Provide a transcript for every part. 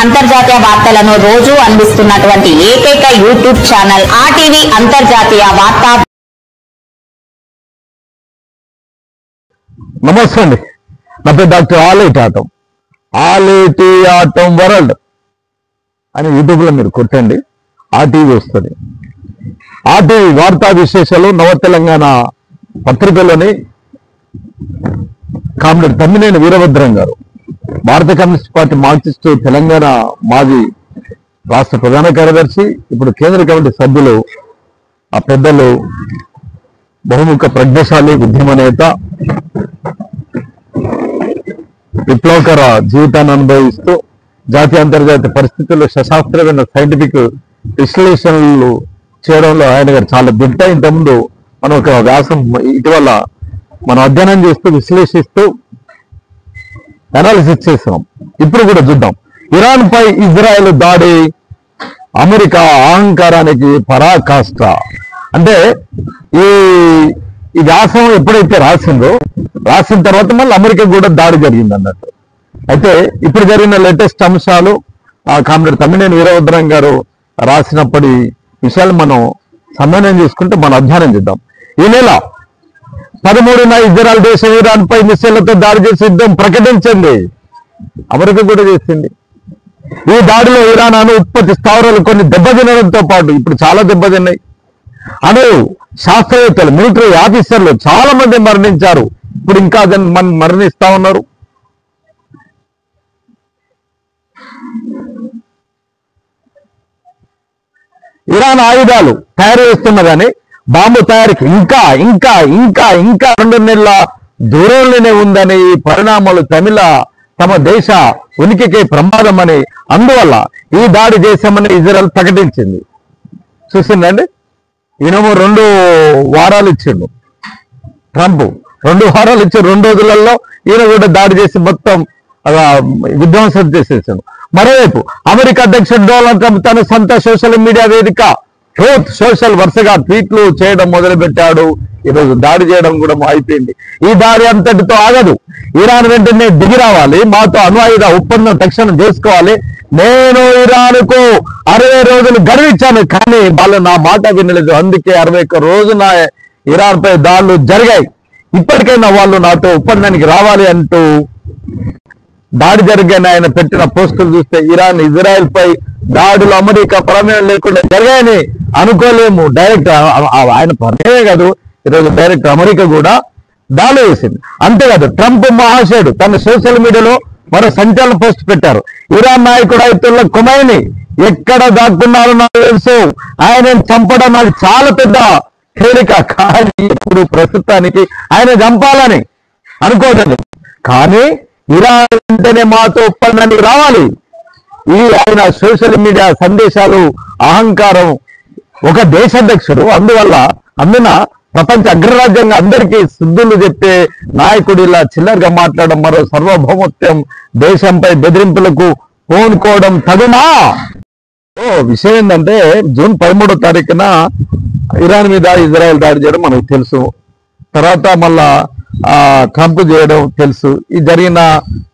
అంతర్జాతీయ వార్తలను రోజు అందిస్తున్నటువంటి ఏకైక యూట్యూబ్ ఛానల్ ఆర్టీవీ అంతర్జాతీయ వార్తా. నమస్తే అండి, నా పేరు డాక్టర్ ఆలేటి ఆటం వరల్డ్ అని యూట్యూబ్లో మీరు కొట్టండి, ఆర్టీవీ వస్తుంది. ఆర్టీవీ వార్తా విశేషాలు నవ తెలంగాణ పత్రికలోని కామ్రేడ్ తమ్మినేని వీరభద్రం గారు, భారత కమ్యూనిస్ట్ పార్టీ మార్క్సిస్టు తెలంగాణ మాజీ రాష్ట్ర ప్రధాన కార్యదర్శి, ఇప్పుడు కేంద్ర కమిటీ సభ్యులు, ఆ పెద్దలు, బహుముఖ ప్రజ్ఞశాలి, ఉద్యమ నేత, విప్లవకర జీవితాన్ని అనుభవిస్తూ జాతీయ అంతర్జాతీయ పరిస్థితుల్లో సశాస్త్రమైన సైంటిఫిక్ విశ్లేషణలు చేయడంలో ఆయన గారు చాలా దిట్ట. ఇంతకుముందు మనం ఒక వ్యాసం ఇటీవల మనం అధ్యయనం చేస్తూ విశ్లేషిస్తూ అనాలిసిస్ చేస్తున్నాం. ఇప్పుడు కూడా చూద్దాం. ఇరాన్ పై ఇజ్రాయెల్ దాడి అమెరికా అహంకారానికి పరాకాష్ట. అంటే ఈ వ్యాసం ఎప్పుడైతే రాసిన తర్వాత మళ్ళీ అమెరికా కూడా దాడి జరిగింది అన్నట్టు. అయితే ఇప్పుడు జరిగిన లేటెస్ట్ అంశాలు ఆ కామ్రేడ్ తమ్మినేని వీరభద్రం గారు రాసినప్పటి విషయాలు మనం సమన్వయం చేసుకుంటే మనం అధ్యయనం చేద్దాం. ఈ నెల 13న ఇజ్రాయెల్ దేశం ఇరాన్ పై మిసైళ్లతో దాడి చేసి యుద్ధం ప్రకటించింది. అమెరికా కూడా చేసింది. ఈ దాడిలో ఇరాన్ అణు ఉత్పత్తి స్థావరాలు కొన్ని దెబ్బతినడంతో పాటు ఇప్పుడు చాలా దెబ్బతిన్నాయి. అణు శాస్త్రవేత్తలు, మిలిటరీ ఆఫీసర్లు చాలా మంది మరణించారు. ఇప్పుడు ఇంకా మరణిస్తా ఉన్నారు. ఇరాన్ ఆయుధాలు తయారు చేస్తున్నదని, బాంబు తయారీకి ఇంకా ఇంకా ఇంకా ఇంకా 2 నెలల దూరంలోనే ఉందని, ఈ పరిణామాలు తమ దేశ ఉనికికి ప్రమాదమని, అందువల్ల ఈ దాడి చేశామని ఇజ్రాయెల్ ప్రకటించింది. చూసిందండి, ఈయనేమో 2 వారాలు ఇచ్చిండు ట్రంప్, 2 వారాలు ఇచ్చి 2 రోజులలో ఈయన కూడా దాడి చేసి మొత్తం విధ్వంసం చేసేసాడు. మరోవైపు అమెరికా అధ్యక్షుడు డొనాల్డ్ ట్రంప్ తన సొంత సోషల్ మీడియా వేదిక ట్రూత్ సోషల్ వరుసగా ట్వీట్లు చేయడం మొదలుపెట్టాడు. ఈరోజు దాడి చేయడం కూడా అయిపోయింది. ఈ దాడి అంతటితో ఆగదు. ఇరాన్ వెంటనే దిగి రావాలి, మాతో అణ్వాయుధ ఒప్పందం తక్షణం చేసుకోవాలి. నేను ఇరాన్కు 60 రోజులు గడువిచ్చాను, కానీ వాళ్ళు నా మాట వినలేదు. అందుకే 61 రోజున ఇరాన్ పై దాడులు జరిగాయి. ఇప్పటికైనా వాళ్ళు నాతో ఒప్పందానికి రావాలి అంటూ దాడి జరిగాయని ఆయన పెట్టిన పోస్టులు చూస్తే ఇరాన్ ఇజ్రాయెల్ పై దాడులు అమెరికా ప్రమేయం లేకుండా జరిగాయని అనుకోలేము. డైరెక్ట్ ఆయన ప్రమేయమే కాదు, ఈరోజు డైరెక్ట్ అమెరికా కూడా దాడి వేసింది. అంతేకాదు, ట్రంప్ మహాశయుడు తన సోషల్ మీడియాలో మరో సంచలన పోస్ట్ పెట్టారు. ఇరాన్ నాయకుడు అయితుల్లా ఖొమైనీ ఎక్కడ దాక్కున్నారో నాకు తెలుసు, ఆయన చంపడం నాకు చాలా పెద్ద తేలిక, కానీ ఇప్పుడు ప్రస్తుతానికి ఆయన చంపాలని అనుకోవట్లేదు. కానీ ఇరాన్ వెంటనే మాతో ఒప్పందానికి రావాలి. ఈ ఆయన సోషల్ మీడియా సందేశాలు అహంకారం. ఒక దేశాధ్యక్షుడు, అందున ప్రపంచ అగ్రరాజ్యంగా అందరికీ శుద్ధులు చెప్పే నాయకుడు ఇలా చిల్లరగా మాట్లాడడం, మరో సార్వభౌమత్వం దేశంపై బెదిరింపులకు పూనుకోవడం తగునా? విషయం ఏంటంటే, జూన్ 13వ తారీఖున ఇరాన్ మీద ఇజ్రాయెల్ దాడి చేయడం మనకు తెలుసు. తర్వాత మళ్ళా ట్రంప్ చేయడం తెలుసు.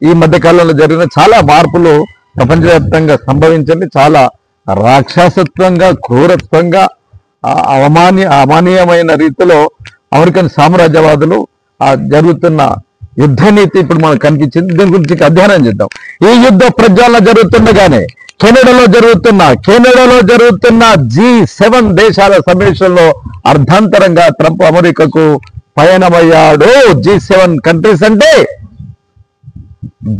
ఈ మధ్య కాలంలో జరిగిన చాలా మార్పులు ప్రపంచవ్యాప్తంగా సంభవించండి. చాలా రాక్షసత్వంగా, క్రూరత్వంగా, అమానీయమైన రీతిలో అమెరికన్ సామ్రాజ్యవాదులు జరుగుతున్న యుద్ధ నీతి ఇప్పుడు మనకు కనిపించింది. దీని గురించి అధ్యయనం చేద్దాం. ఈ యుద్ధ ప్రజ్వలన జరుగుతుండగానే కెనడాలో జరుగుతున్న G7 దేశాల సమావేశంలో అర్ధాంతరంగా ట్రంప్ అమెరికాకు పయనమయ్యాడు. G7 కంట్రీస్ అంటే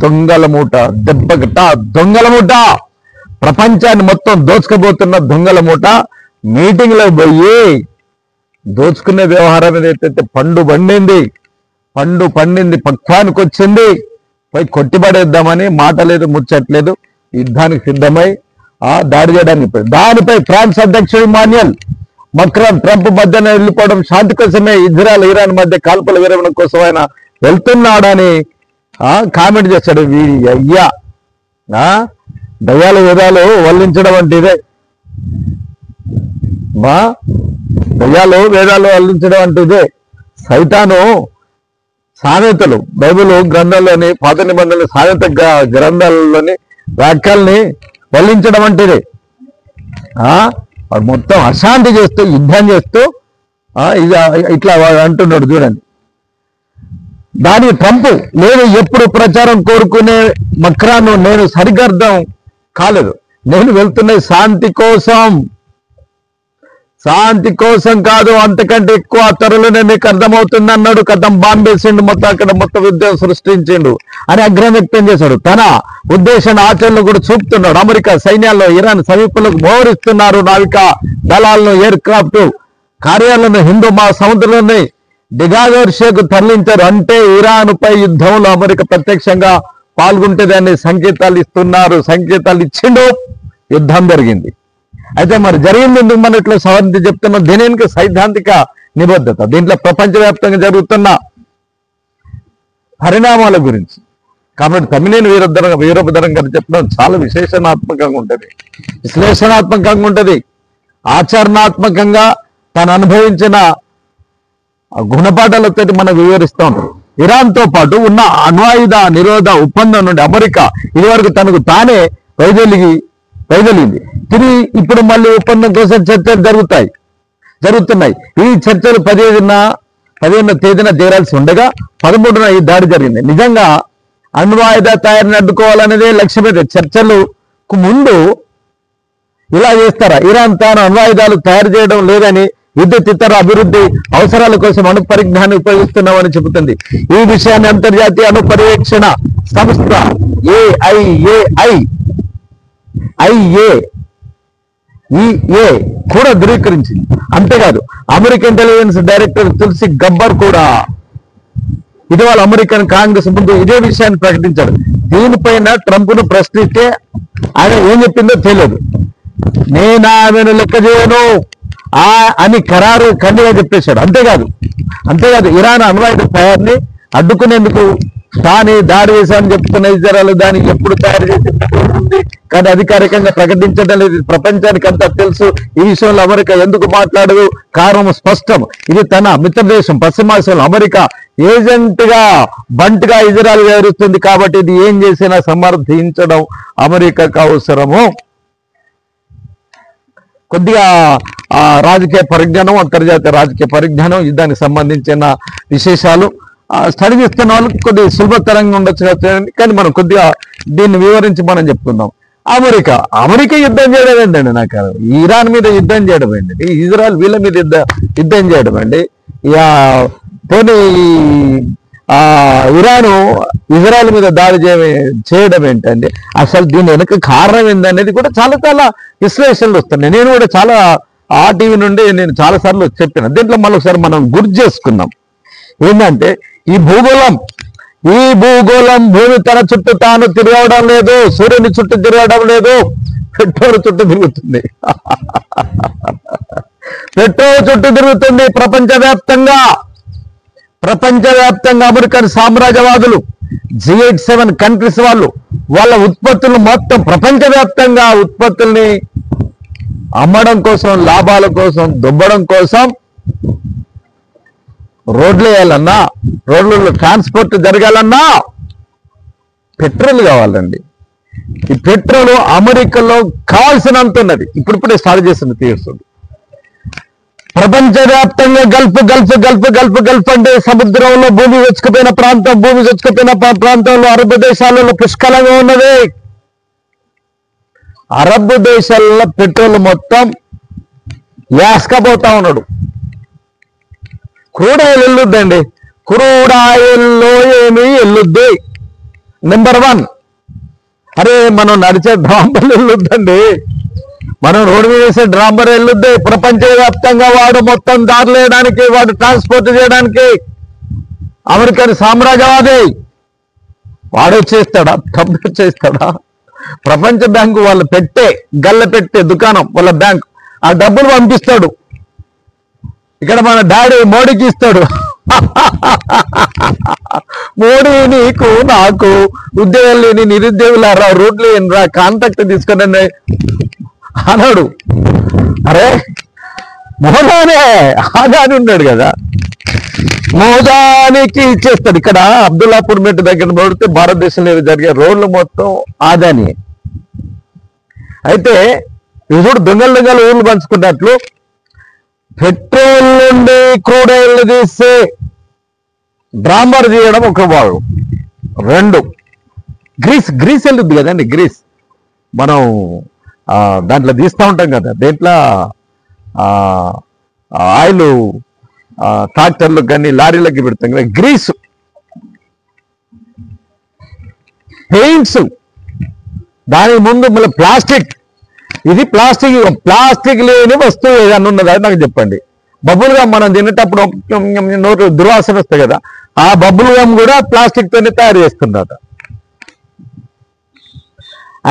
దొంగల మూట, దెబ్బగట దొంగల మూట, ప్రపంచాన్ని మొత్తం దోచుకోబోతున్న దొంగల మూట. మీటింగ్ లో పోయి దోచుకునే వ్యవహారం ఏదైతే పండు పండింది పక్వానికి వచ్చింది, పోయి కొట్టిపడేద్దామని మాట లేదు, ముచ్చట్లేదు, యుద్ధానికి సిద్ధమై దాడి చేయడానికి. దానిపై ఫ్రాన్స్ అధ్యక్షుడు ఇమాన్యుయల్ మక్రాన్ ట్రంప్ మధ్యన వెళ్ళిపోవడం శాంతి కోసమే, ఇజ్రాయెల్ ఇరాన్ మధ్య కాల్పుల విరమణ కోసం ఆయన వెళ్తున్నాడని కామెంట్ చేశాడు. అయ్యా, దయ్యాలు వేదాలు వల్లించడం అంటే ఇదే. దయ్యాలు వేదాలు వల్లించడం అంటే ఇదే. సైతాను సామెతలు బైబిల్ గ్రంథంలోని పాత నిబంధనలు సామెత గ్రంథాలలోని వ్యాఖ్యల్ని వల్లించడం అంటే వాడు మొత్తం అశాంతి చేస్తూ యుద్ధం చేస్తూ ఇట్లా అంటున్నాడు చూడండి. దాని ట్రంప్ నేను ఎప్పుడు ప్రచారం కోరుకునే మక్రాను నేను సరిగ్గా అర్థం కాలేదు. నేను వెళ్తున్నది శాంతి కోసం కాదు, అంతకంటే ఎక్కువ త్వరలోనే మీకు అర్థమవుతుంది అన్నాడు. కథం బాంబేసిండు, మొత్తం అక్కడ మొత్తం యుద్ధం సృష్టించిండు అని ఆగ్రహం వ్యక్తం చేశాడు. తన ఉద్దేశాన్ని ఆచరణలో కూడా చూపుతున్నాడు. America సైన్యాల్లో Iran సమీపంలోకి మోహరిస్తున్నారు. నావికా దళాలను ఎయిర్ క్రాఫ్ట్ కార్యాలను హిందూ మహాసముద్రంలోని డిగాగర్షకు తరలించారు. అంటే ఇరాన్ పై యుద్ధంలో అమెరికా ప్రత్యక్షంగా పాల్గొంటేదాన్ని సంకేతాలు ఇస్తున్నారు. సంకేతాలు ఇచ్చిండు, యుద్ధం జరిగింది. అయితే మరి జరిగింది ఎందుకు మనం ఇట్లా సవరించి చెప్తున్నాం? దీనికి సైద్ధాంతిక నిబద్ధత, దీంట్లో ప్రపంచవ్యాప్తంగా జరుగుతున్న పరిణామాల గురించి. కాబట్టి తమ్మినేని వీరభద్రం గారు చెప్పడం చాలా విశ్లేషణాత్మకంగా ఉంటుంది, ఆచరణాత్మకంగా తను అనుభవించిన గుణపాఠాలతో మనం వివరిస్తూ ఉంటారు. ఇరాన్తో పాటు ఉన్న అణ్వాయుధ నిరోధ ఒప్పందం నుండి అమెరికా ఇదివరకు తనకు తానే వైదొలింది. తిరిగి ఇప్పుడు మళ్ళీ ఒప్పందం కోసం చర్చలు జరుగుతున్నాయి. ఈ చర్చలు 15వ తేదీన చేరాల్సి ఉండగా 13న ఈ దాడి జరిగింది. నిజంగా అణ్వాయుధ తయారీని అడ్డుకోవాలనేదే లక్ష్యమైతే చర్చలకు ముందు ఇలా చేస్తారా? ఇరాన్ తాను అణ్వాయుధాలు తయారు చేయడం లేదని, విద్యుత్ ఇతర అభివృద్ధి అవసరాల కోసం అణు పరిజ్ఞానాన్ని ఉపయోగిస్తున్నామని చెబుతుంది. ఈ విషయాన్ని అంతర్జాతీయ అణు పర్యవేక్షణ సంస్థ IAEA కూడా ధృవీకరించింది. అంతేకాదు American intelligence director Tulsi Gabbar కూడా ఇటీవల అమెరికన్ కాంగ్రెస్ ముందు ఇదే విషయాన్ని ప్రకటించాడు. దీనిపైన ట్రంప్ ను ప్రశ్నిస్తే ఆయన ఏం చెప్పిందో తెలియదు. నేను ఆమెను లెక్క చేయను అని ఖరారు ఖండిగా చెప్పేశాడు. అంతేకాదు ఇరాన్ అణ్వాయుధ తయారీని అడ్డుకునేందుకు తానే దాడి వేశామని చెప్తున్న ఇజ్రాయెల్ దాన్ని ఎప్పుడు తయారు చేసి కానీ అధికారికంగా ప్రకటించడం లేదు. ప్రపంచానికి అంతా తెలుసు. ఈ విషయంలో అమెరికా ఎందుకు మాట్లాడదు? కారణం స్పష్టం. ఇది తన మిత్రదేశం పశ్చిమాసియాలో అమెరికా ఏజెంట్ గా బంట్గా ఇజ్రాయెల్ వ్యవహరిస్తుంది. కాబట్టి ఇది ఏం చేసినా సమర్థించడం అమెరికాకు అవసరము. కొద్దిగా రాజకీయ పరిజ్ఞానం, అంతర్జాతీయ రాజకీయ పరిజ్ఞానం, యుద్ధానికి సంబంధించిన విశేషాలు స్టడీ చేస్తున్న వాళ్ళకి కొద్దిగా సులభతరంగా ఉండొచ్చు. కానీ మనం కొద్దిగా దీన్ని వివరించి మనం చెప్పుకుందాం. అమెరికా యుద్ధం చేయడం ఏంటండి? నాకు ఇరాన్ మీద యుద్ధం చేయడం ఏంటండి? ఇజ్రాయెల్ వీళ్ళ మీద యుద్ధం చేయడం అండి? పోనీ ఇరాను ఇజ్రాయెల్ మీద దాడి చేయడం ఏంటండి? అసలు దీని వెనుక కారణం ఏందనేది కూడా చాలా విశ్లేషణలు వస్తున్నాయి. నేను కూడా చాలా టీవీ నుండి నేను చాలా సార్లు చెప్పిన దీంట్లో మళ్ళొకసారి మనం గుర్తు చేసుకున్నాం. ఏంటంటే ఈ భూగోళం భూమి తన చుట్టూ తాను తిరగడం లేదు, సూర్యుని చుట్టూ తిరగడం లేదు, పెట్రోల్ చుట్టూ తిరుగుతుంది. ప్రపంచవ్యాప్తంగా అమెరికన్ సామ్రాజ్యవాదులు G7 కంట్రీస్ వాళ్ళ ఉత్పత్తులు మొత్తం ప్రపంచవ్యాప్తంగా ఉత్పత్తుల్ని అమ్మడం కోసం, లాభాల కోసం, దుబ్బడం కోసం రోడ్లు వేయాలన్నా, రోడ్లలో ట్రాన్స్పోర్ట్ జరగాలన్నా పెట్రోల్ కావాలండి. ఈ పెట్రోల్ అమెరికాలో కావాల్సినంత ఉన్నది. ఇప్పుడిప్పుడే స్టార్ట్ చేస్తుంది తీరుస్తుంది. ప్రపంచవ్యాప్తంగా గల్ఫ్ అంటే సముద్రంలో భూమి వెచ్చుకుపోయిన ప్రాంతంలో అరబ్ దేశాలలో పుష్కలంగా ఉన్నది. అరబ్ దేశాలలో పెట్రోల్ మొత్తం వేసుకపోతా ఉన్నాడు. Crude oil వెళ్ళొద్దండి. క్రూడ్ ఆయిల్లో ఏమి వెళ్ళొద్ది? నెంబర్ 1, అరే మనం నడిచే డాంబర్లు వెళ్ళొద్దండి. మనం రోడ్డు మీద వేసే డాంబర్ వెళ్ళొద్ది. ప్రపంచవ్యాప్తంగా వాడు మొత్తం దారులు వేయడానికి, వాడు ట్రాన్స్పోర్ట్ చేయడానికి అమెరికన్ సామ్రాజ్యవాది వాడు చేస్తాడా? ట్రంప్ చేస్తాడా? ప్రపంచ బ్యాంకు వాళ్ళు గల్ల పెట్టే దుకాణం వాళ్ళ బ్యాంకు ఆ డబ్బులు పంపిస్తాడు. ఇక్కడ మన డాడీ మోడీకి ఇస్తాడు. మోడీ నీకు నాకు ఉద్యోగాలు లేని నిరుద్యోగులారా, రోడ్లు లేనిరా, కాంట్రాక్ట్ తీసుకొని అన్నాడు. అరే మోదానే ఆదాని ఉన్నాడు కదా, మోదానికి ఇచ్చేస్తాడు. ఇక్కడ అబ్దుల్లాపూర్ మెట్టు దగ్గర పడితే భారతదేశంలో జరిగే రోడ్లు మొత్తం ఆదాని. అయితే చూడు దొంగలు ఊళ్ళు పంచుకున్నట్లు పెట్రోల్ నుండి క్రూడ్ ఆయిల్ తీస్తే డ్రాంబర్ తీయడం ఒక భాగం. 2 గ్రీస్ వెళ్ళుద్ది కదండి. గ్రీస్ మనం దాంట్లో తీస్తూ ఉంటాం కదా, దేంట్లో ఆయిల్ ట్రాక్టర్లకు కానీ లారీలకి పెడతాం కదా, గ్రీసు. పెయింట్స్, దానికి ముందు మళ్ళీ ప్లాస్టిక్. ఇది ప్లాస్టిక్ లేని వస్తువు ఏదన్నా ఉన్నదా నాకు చెప్పండి. బబుల్ గమ్ మనం తినేటప్పుడు నోరు దుర్వాసన వస్తాయి కదా, ఆ బబుల్ గమ్ కూడా ప్లాస్టిక్ తోనే తయారు చేస్తున్నట.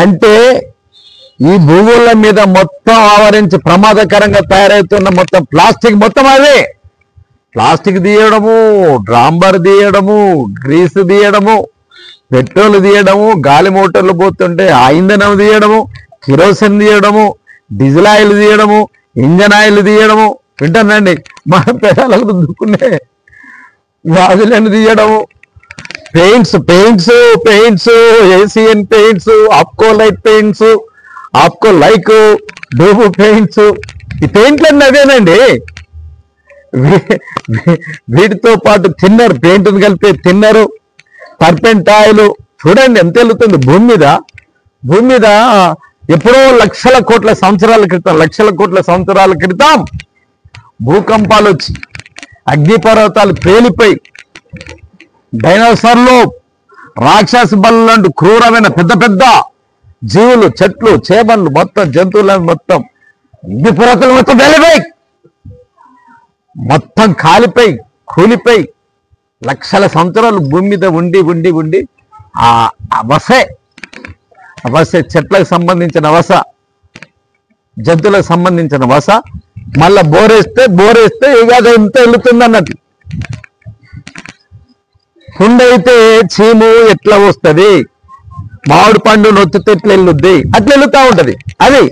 అంటే ఈ భూముల మీద మొత్తం ఆవరించి ప్రమాదకరంగా తయారవుతున్న మొత్తం ప్లాస్టిక్, మొత్తం అదే ప్లాస్టిక్ తీయడము, డ్రాంబర్ తీయడము, గ్రీస్ తీయడము, పెట్రోల్ తీయడము, గాలి మోటార్లు పోతుంటే ఆ ఇంధనం తీయడము, కిరోసిన్ తీయడము, డీజిల్ ఆయిల్ తీయడము, ఇంజన్ ఆయిల్ తీయడము. వింటానండి, మనం పెదాలకు దుక్కునే గాజులను తీయడము, paints, Asian paints, Apcolite paints, Apcolite డూబు పెయింట్స్. ఈ పెయింట్లన్నీ అదేనండి. వీటితో పాటు తిన్నరు, పెయింట్ని కలిపి తిన్నరు, టర్పెంటాయిల్. చూడండి ఎంత వెళ్తుంది భూమి మీద. ఎప్పుడో లక్షల కోట్ల సంవత్సరాల క్రితం భూకంపాలు వచ్చి అగ్నిపర్వతాలు పేలిపోయి డైనోసార్లు, రాక్షస బలులంటూ క్రూరమైన పెద్ద జీవులు, చెట్లు, చేపలు, మొత్తం జంతువులను మొత్తం అగ్నిపర్వతాలు మొత్తం పేలిపోయి మొత్తం కాలిపోయి కూలిపోయి లక్షల సంవత్సరాలు భూమి మీద ఉండి ఆ వసే చెట్లకు సంబంధించిన వస, జంతువులకు సంబంధించిన వస మళ్ళా బోరేస్తే ఇక అది ఎంత వెళుతుంది అన్నట్టు. పుండైతే చీము ఎట్లా వస్తుంది, మామిడి పండు నొత్తితే ఎట్లా వెళ్ళుద్ది, అట్లా వెళుతూ ఉంటది. అది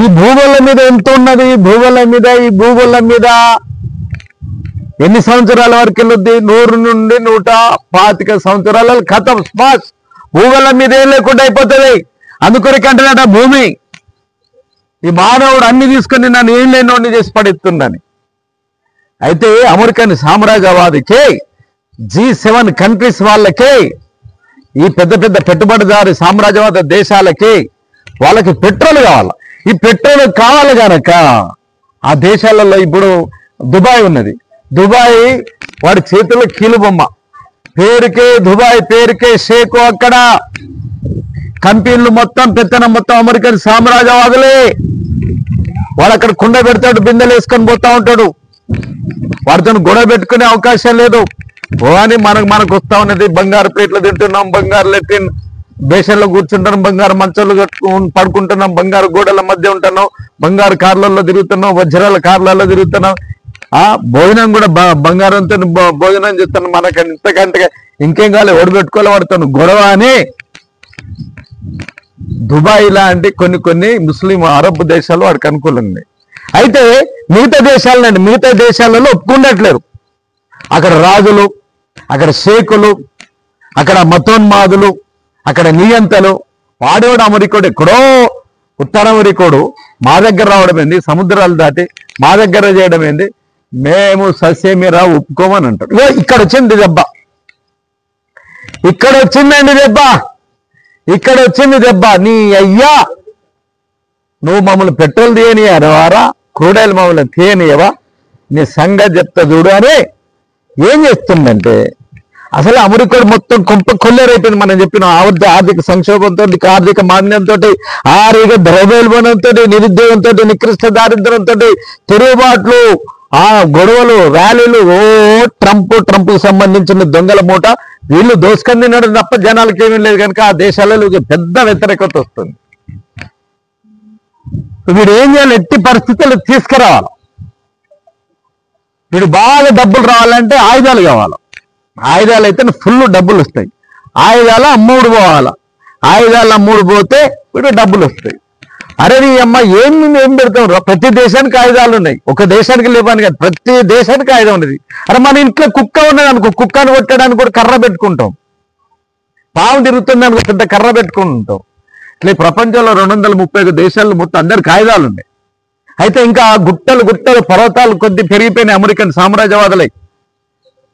ఈ భూగోళం మీద ఎంత ఉన్నది, ఈ భూగోళం మీద ఎన్ని సంవత్సరాల వరకు వెళ్ళొద్ది? 100 నుండి 125 సంవత్సరాల ఖతం స్పాస్. భూగోళం మీద ఏం లేకుండా అయిపోతుంది. అందుకొరకంటున్నాట భూమి, ఈ మానవుడు అన్ని తీసుకొని నన్ను ఏం లేనోడిని చేసి పడెత్తుందని. అయితే అమెరికన్ సామ్రాజ్యవాదికి, G7 కంట్రీస్ వాళ్ళకి, ఈ పెద్ద పెట్టుబడిదారు సామ్రాజ్యవాద దేశాలకి, వాళ్ళకి పెట్రోల్ కావాలి. ఈ పెట్రోల్ కావాలి కనుక ఆ దేశాలలో ఇప్పుడు దుబాయ్ ఉన్నది. దుబాయ్ వాడి చేతిలో కీలుబొమ్మ, పేరుకే దుబాయ్, పేరుకే షేకు. అక్కడ కంపెనీలు మొత్తం పెత్తనం మొత్తం అమెరికన్ సామ్రాజ్యవాదులే. వాడు అక్కడ కుండ పెడతాడు, బిందెలు వేసుకొని పోతా ఉంటాడు. వాడితో గొడవ పెట్టుకునే అవకాశం లేదు. అని మనకు వస్తా ఉన్నది. బంగారు ప్లేట్లు తింటున్నాం, బంగారు లెట్టిన్ బేషన్లో కూర్చుంటున్నాం, బంగారు మంచాలు కట్టుకుని పడుకుంటున్నాం, బంగారు గోడల మధ్య ఉంటున్నాం, బంగారు కార్లలో తిరుగుతున్నాం, వజ్రాల కార్లలో తిరుగుతున్నాం. భోజనం కూడా బంగారంతో భోజనం చేస్తున్నాం. మనకి ఇంతకంటే ఇంకేం కావాలి, ఓడిపెట్టుకోవాలి వాడుతాను గొడవ అని. దుబాయ్ లాంటి కొన్ని ముస్లిం అరబ్ దేశాలు వాడికి అనుకూలంగా. అయితే మిగతా దేశాలలో ఒప్పుకున్నట్లేరు. అక్కడ రాజులు, అక్కడ షేకులు, అక్కడ మతోన్మాదులు, అక్కడ నియంతలు. వాడేవాడు అమెరికోడు, ఎక్కడో ఉత్తర అమెరికోడు మా దగ్గర రావడం ఏంది, సముద్రాలు దాటి మా దగ్గర చేయడం ఏంది, మేము సస్యమీరా ఒప్పుకోమని అంటాడు. ఇక్కడ వచ్చింది దెబ్బ, ఇక్కడ వచ్చింది దెబ్బ. నీ అయ్యా, నువ్వు మమ్మల్ని పెట్రోల్ తీయనియారా, క్రూడ్ ఆయిల్ మమ్మల్ని తీయనియవా, నీ సంగతి చెప్తా చూడు అని ఏం చేస్తుందంటే, అసలు అమెరికా మొత్తం కొల్లేరైపోయింది. మనం చెప్పిన ఆర్థిక సంక్షోభంతో, ఆర్థిక మాంద్యంతో, ఆరోగ్య ద్రవ్యోల్బణంతో, నిరుద్యోగంతో, నికృష్ట దారిద్ర్యంతో, తిరుగుబాట్లు, ఆ గొడవలు, ర్యాలీలు, ట్రంప్ సంబంధించిన దొంగల మూట. వీళ్ళు దోసుకొని తినడం తప్ప జనాలకి ఏమీ లేదు కనుక ఆ దేశాలలో పెద్ద వ్యతిరేకత వస్తుంది. వీడు ఏం చేయాలి, ఎట్టి పరిస్థితులు తీసుకురావాలి. వీడు బాగా డబ్బులు రావాలంటే ఆయుధాలు కావాలి. ఆయుధాలు అయితే ఫుల్ డబ్బులు వస్తాయి. ఆయుధాలు అమ్ముడు పోవాలి. ఆయుధాలు అమ్ముడు పోతే వీడు డబ్బులు వస్తాయి. అరే నీ అమ్మ ఏం పెడతాం? ప్రతి దేశానికి ఆయుధాలు ఉన్నాయి. ఒక దేశానికి లేవని కాదు, ప్రతి దేశానికి ఆయుధం ఉన్నది. అరే మన ఇంట్లో కుక్క ఉన్నది అనుకో, కుక్కను కొట్టడానికి కూడా కర్ర పెట్టుకుంటాం. పాము తిరుగుతుంది అనుకో, పెద్ద కర్ర పెట్టుకుంటాం. ఇట్లా ఈ ప్రపంచంలో 231 దేశాల్లో మొత్తం అందరికి ఆయుధాలు ఉన్నాయి. అయితే ఇంకా గుట్టలు గుట్టలు పర్వతాలు కొద్ది పెరిగిపోయినాయి అమెరికన్ సామ్రాజ్యవాదులై,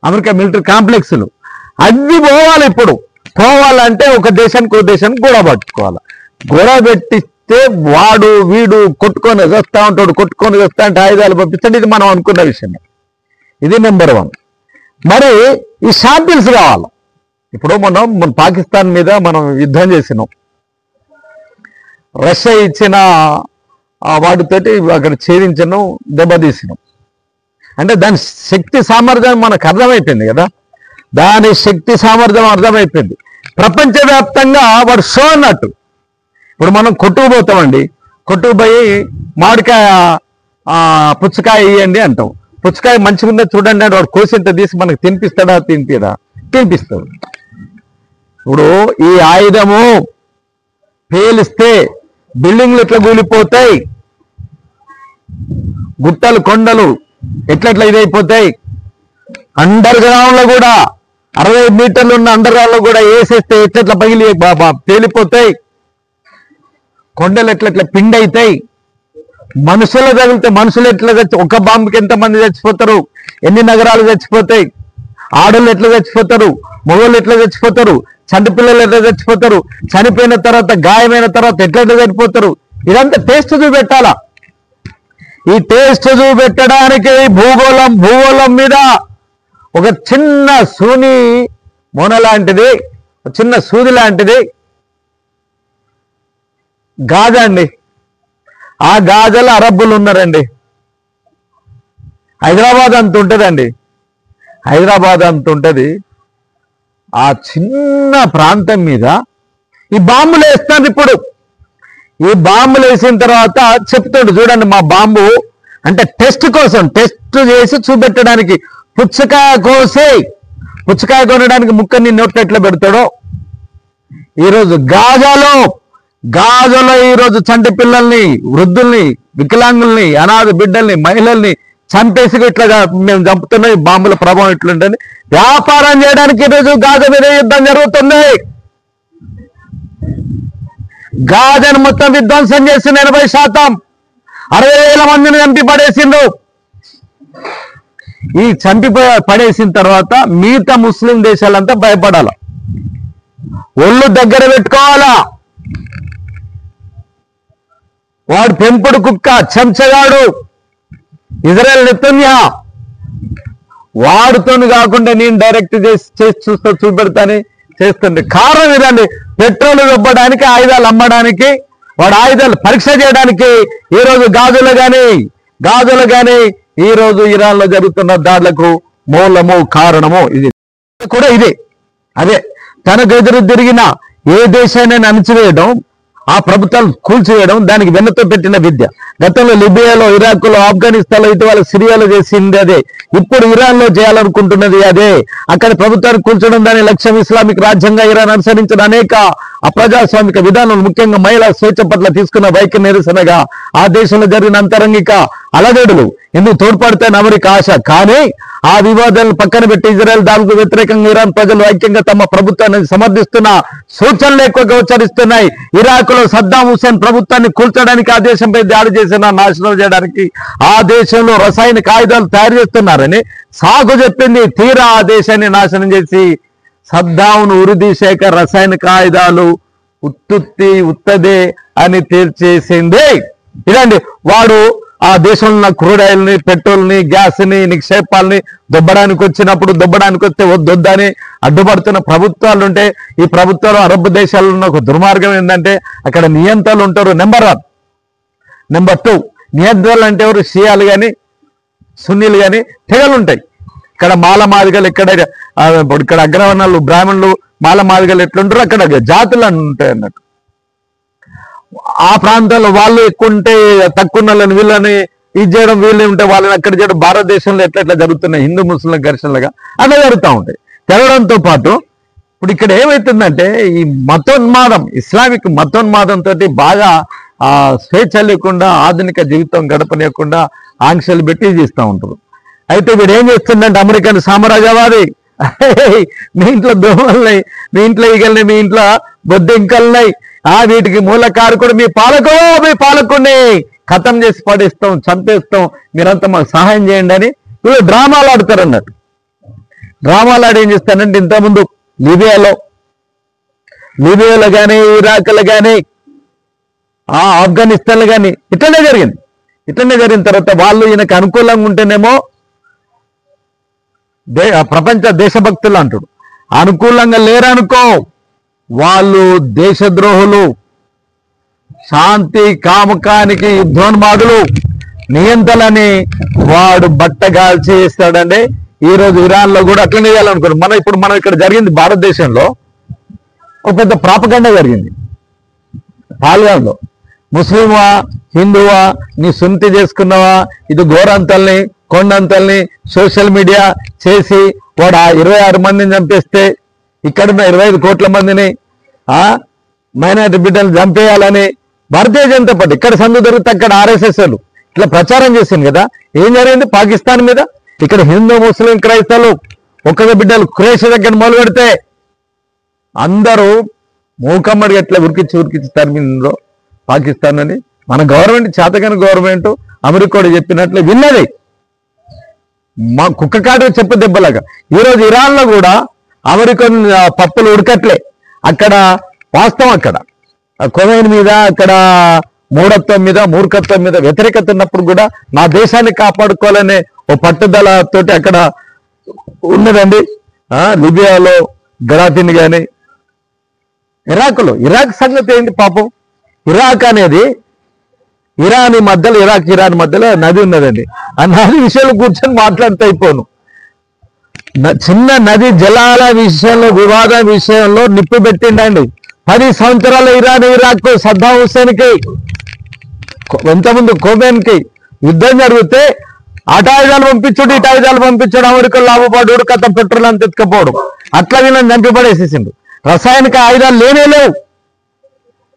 అమెరికా మిలిటరీ కాంప్లెక్స్లు. అవి పోవాలి. ఇప్పుడు పోవాలంటే ఒక దేశానికి గొడవ పట్టుకోవాలి. గొడవ పెట్టిస్తే వాడు వీడు కొట్టుకొని వస్తా ఉంటాడు, కొట్టుకొని వస్తా అంటే ఆయుధాలు పంపిస్తాడు. ఇది మనం అనుకున్న విషయం. ఇది నెంబర్ 1. మరి ఈ షాంపిల్స్ కావాలి. ఇప్పుడు మన పాకిస్తాన్ మీద మనం యుద్ధం చేసినాం. రష్యా ఇచ్చిన వాటితోటి అక్కడ ఛేదించడం, దెబ్బతీసినాం. అంటే దాని శక్తి సామర్థ్యం మనకు అర్థమైపోయింది కదా. దాని శక్తి సామర్థ్యం అర్థమైపోయింది. ప్రపంచవ్యాప్తంగా వాడు షో అన్నట్టు. ఇప్పుడు మనం కొట్టుకుపోతామండి, కొట్టుకుపోయి మామిడికాయ పుచ్చకాయ ఇవ్వండి అంటాం. పుచ్చకాయ మంచిగా ఉందో చూడండి అంటే వాడు కోసింత తీసి మనకు తినిపిస్తాడా? తినిపిస్తాడు. ఇప్పుడు ఈ ఆయుధము పేలిస్తే బిల్డింగ్లు ఎట్లా కూలిపోతాయి, గుట్టలు కొండలు ఎట్లెట్లా ఇదైపోతాయి. అండర్ గ్రౌండ్ లో కూడా 60 మీటర్లు ఉన్న అండర్ గ్రౌండ్ లో కూడా వేసేస్తే ఎట్లెట్లా పగిలి పేలిపోతాయి. కొండలు ఎట్లెట్లా పిండి అవుతాయి. మనుషులు తగిలితే మనుషులు ఎట్లా ఒక బాంబుకి ఎంతమంది చచ్చిపోతారు, ఎన్ని నగరాలు చచ్చిపోతాయి, ఆడళ్ళు ఎట్లా చచ్చిపోతారు, మగవాళ్ళు ఎట్లా చచ్చిపోతారు, చంటి పిల్లలు ఎట్లా చచ్చిపోతారు, చనిపోయిన తర్వాత గాయమైన తర్వాత ఎట్లా చనిపోతారు. ఇదంతా టేస్ట్ చూపెట్టాలా. ఈ టేస్ట్ చూపెట్టడానికి భూగోళం మీద ఒక చిన్న సూని మొన లాంటిది, చిన్న సూది లాంటిది గాజ అండి. ఆ గాజలో అరబ్బులు ఉన్నారండి. హైదరాబాద్ అంత ఉంటుందండి. హైదరాబాద్ అంత ఉంటుంది. ఆ చిన్న ప్రాంతం మీద ఈ బాంబులు వేస్తారు. ఇప్పుడు ఈ బాంబులు వేసిన తర్వాత చెప్తాడు, చూడండి మా బాంబు అంటే టెస్ట్ కోసం, టెస్ట్ చేసి చూపెట్టడానికి. పుచ్చకాయ కొనడానికి ముక్కని నోట్లో ఎట్లా పెడతాడో ఈరోజు గాజాలో ఈరోజు చంటి పిల్లల్ని, వృద్ధుల్ని, వికలాంగుల్ని, అనాథ బిడ్డల్ని, మహిళల్ని చంపేసి ఇట్లా మేము చంపుతున్నాం. ఈ బాంబుల ప్రభావం ఎట్లుంటుంది. వ్యాపారం చేయడానికి ఈరోజు గాజా మీద యుద్ధం జరుగుతుంది. గాజాను మొత్తం విధ్వంసం చేసింది 80%. 60,000 మందిని చంపి పడేసిండు. ఈ చంపి పడేసిన తర్వాత మిగతా ముస్లిం దేశాలంతా భయపడాల, ఒళ్ళు దగ్గర పెట్టుకోవాలా. వాడు పెంపుడు కుక్క, చెంచగాడు ఇజ్రాయెల్ నెతన్యా, వాడుతోని కాకుండా నేను డైరెక్ట్ చేసి చూపెడతాని చేస్తుంది. కారణం ఇదండి, పెట్రోల్ ఇవ్వడానికి, ఆయుధాలు అమ్మడానికి, వాడు ఆయుధాలు పరీక్ష చేయడానికి ఈరోజు గాజులు కానీ ఈరోజు ఇరాన్ లో జరుగుతున్న దాడులకు మూలము, కారణము ఇది కూడా ఇదే. అదే తనకు ఎదురు తిరిగిన ఏ దేశాన్ని అణచివేయడం, ఆ ప్రభుత్వాలు కూల్చివేయడం దానికి వెన్నతో పెట్టిన విద్య. గతంలో లిబియాలో, ఇరాక్లో, ఆఫ్ఘనిస్తాన్లో, ఇటీవల సిరియాలో చేసింది అదే. ఇప్పుడు ఇరాన్ లో చేయాలనుకుంటున్నది అదే. అక్కడ ప్రభుత్వాన్ని కూల్చడం దాని లక్ష్యం. ఇస్లామిక్ రాజ్యంగా ఇరాన్ అనుసరించిన అనేక అప్రజాస్వామిక విధానాలు, ముఖ్యంగా మహిళా స్వేచ్ఛ పట్ల తీసుకున్న వైఖరి నిరసనగా ఆ దేశంలో జరిగిన అంతరంగిక అలజడులు ఎందుకు తోడ్పడతాయని అమెరికా ఆశ. కానీ ఆ వివాదాలను పక్కన పెట్టి ఇజ్రాయెల్ దాడులకు వ్యతిరేకంగా ఇరాన్ ప్రజలు ఐక్యంగా తమ ప్రభుత్వాన్ని సమర్థిస్తున్న సూచనలు ఎక్కువగా ఉచ్చరిస్తున్నాయి. ఇరాక్లో సద్దాం హుసేన్ ప్రభుత్వాన్ని కూల్చడానికి, ఆ దేశంపై దాడి చేసిన నాశనం చేయడానికి ఆ దేశంలో రసాయనిక ఆయుధాలు తయారు చేస్తున్నారని సాకు చెప్పింది. తీరా ఆ దేశాన్ని నాశనం చేసి సద్దాంను ఉరిదీశాక రసాయనిక ఆయుధాలు ఉత్తదే అని తేల్చేసింది. ఇదండి, వాడు ఆ దేశంలో ఉన్న క్రూడ్ ఆయిల్ని, పెట్రోల్ని, గ్యాస్ని, నిక్షేపాలని దొబ్బడానికి వస్తే వద్దని అడ్డుపడుతున్న ప్రభుత్వాలు ఉంటే, ఈ ప్రభుత్వాలు అరబ్ దేశాల్లో ఉన్న ఒక దుర్మార్గం ఏంటంటే అక్కడ నియంత్రణలు ఉంటారు. నెంబర్ 1. నెంబర్ 2, నియంత్రణలు అంటే ఎవరు? షియాలు కానీ, సున్నీలు కానీ, తెగలు ఉంటాయి. ఇక్కడ మాలమాదిగలు, ఇక్కడ అగ్రవర్ణాలు, బ్రాహ్మణులు, మాలమాదిగలు ఎట్లుంటారు, అక్కడ జాతులు ఉంటాయి అన్నట్టు. ఆ ప్రాంతాల్లో వాళ్ళు ఎక్కువ ఉంటే తక్కువ వాళ్ళని వీళ్ళని ఇది చేయడం, వీళ్ళు ఉంటే వాళ్ళని అక్కడ చేయడం. భారతదేశంలో ఎట్లా జరుగుతున్నాయి హిందూ ముస్లింల ఘర్షణలుగా అలా జరుగుతూ ఉంటాయి. జరగడంతో పాటు ఇప్పుడు ఇక్కడ ఏమవుతుందంటే ఈ మతోన్మాదం, ఇస్లామిక్ మతోన్మాదంతో బాగా స్వేచ్ఛ లేకుండా, ఆధునిక జీవితం గడపలేకుండా ఆంక్షలు పెట్టి చేస్తూ ఉంటారు. అయితే వీడు ఏం చేస్తుందంటే అమెరికన్ సామ్రాజ్యవాది, మీ ఇంట్లో దోమలున్నాయి, మీ ఇంట్లో ఈగలున్నాయి, మీ ఇంట్లో బొద్దింకలున్నాయి, వీటికి మూల కారకుడు మీ పాలకుడిని ఖతం చేసి పడేస్తాం, చంపేస్తాం, మీరంతా మాకు సహాయం చేయండి అని వీళ్ళు డ్రామాలు ఆడతారు అన్నట్టు. డ్రామాలు ఆడి ఏం చేస్తానంటే ఇంతకుముందు లిబియాలో కానీ, ఇరాక్లో కానీ, ఆఫ్ఘనిస్తాన్లో కానీ ఇట్లనే జరిగింది. ఇట్లనే జరిగిన తర్వాత వాళ్ళు ఈయనకు అనుకూలంగా ఉంటేనేమో ప్రపంచ దేశభక్తులు అంటాడు, అనుకూలంగా లేరనుకో వాళ్ళు దేశద్రోహులు, శాంతి కామకానికి యుద్ధోన్మాదులు, నియంతలని వాడు బట్టగాల్చి చేస్తాడండి. ఈ రోజు ఇరాన్ లో కూడా అట్లనే చేయాలనుకోండి. మనం ఇక్కడ జరిగింది భారతదేశంలో ఒక పెద్ద ప్రాపగండ జరిగింది. పాల్గాన్లో ముస్లింవా హిందువా, నీ సున్నతి చేసుకున్నావా, ఇది గోరంతల్ని కొండంతల్ని సోషల్ మీడియా చేసి వాడు 26 మందిని చంపేస్తే ఇక్కడున్న 25 కోట్ల మందిని మైనారిటీ బిడ్డలు చంపేయాలని భారతీయ జనతా పార్టీ ఇక్కడ సందు దొరికితే అక్కడ RSS వాళ్ళు ఇట్లా ప్రచారం చేసింది కదా. ఏం జరిగింది పాకిస్తాన్ మీద? ఇక్కడ హిందూ ముస్లిం క్రైస్తవులు ఒక్క బిడ్డలు క్రేష్ దగ్గర మొదలు పెడితే అందరూ మూకమ్మడిగా ఎట్లా ఉరికించి తరిమిందో పాకిస్తాన్ అని మన గవర్నమెంట్, చేతగాని గవర్నమెంట్ అమెరికా చెప్పినట్లు విన్నది. మా కుక్క కాటు చెప్పు దెబ్బలాగా ఈరోజు ఇరాన్ లో కూడా అమెరికన్ పప్పులు ఉడకట్లే. అక్కడ వాస్తవం, అక్కడ ఖొమైనీ మీద, అక్కడ మూఢత్వం మీద, మూర్ఖత్వం మీద వ్యతిరేకత ఉన్నప్పుడు కూడా నా దేశాన్ని కాపాడుకోవాలనే ఓ పట్టుదల తోటి అక్కడ ఉన్నదండి. లిబియాలో గడాఫీని కానీ, ఇరాక్ సంగతి ఏంటి పాపం? ఇరాక్ అనేది ఇరాన్ మధ్యలో నది ఉన్నదండి. ఆ నది విషయంలో కూర్చొని మాట్లాడితే అయిపోను. చిన్న నది జలాల విషయంలో, వివాదం విషయంలో నిప్పు పెట్టిండండి. 10 సంవత్సరాల ఇరాక్ సద్దాం హుస్సేన్కి, ఎంతమంది కోమెన్కి యుద్ధం జరిగితే అటాయుధాలు పంపించుడు, ఇటాయుధాలు పంపించడం, అమెరికా లాభపడు, కథ పెట్రోల్ అంత ఎత్తుకపోవడం, అట్లా వీళ్ళని చంపి పడేసేసిండు. రసాయనిక ఆయుధాలు లేనేలేవు.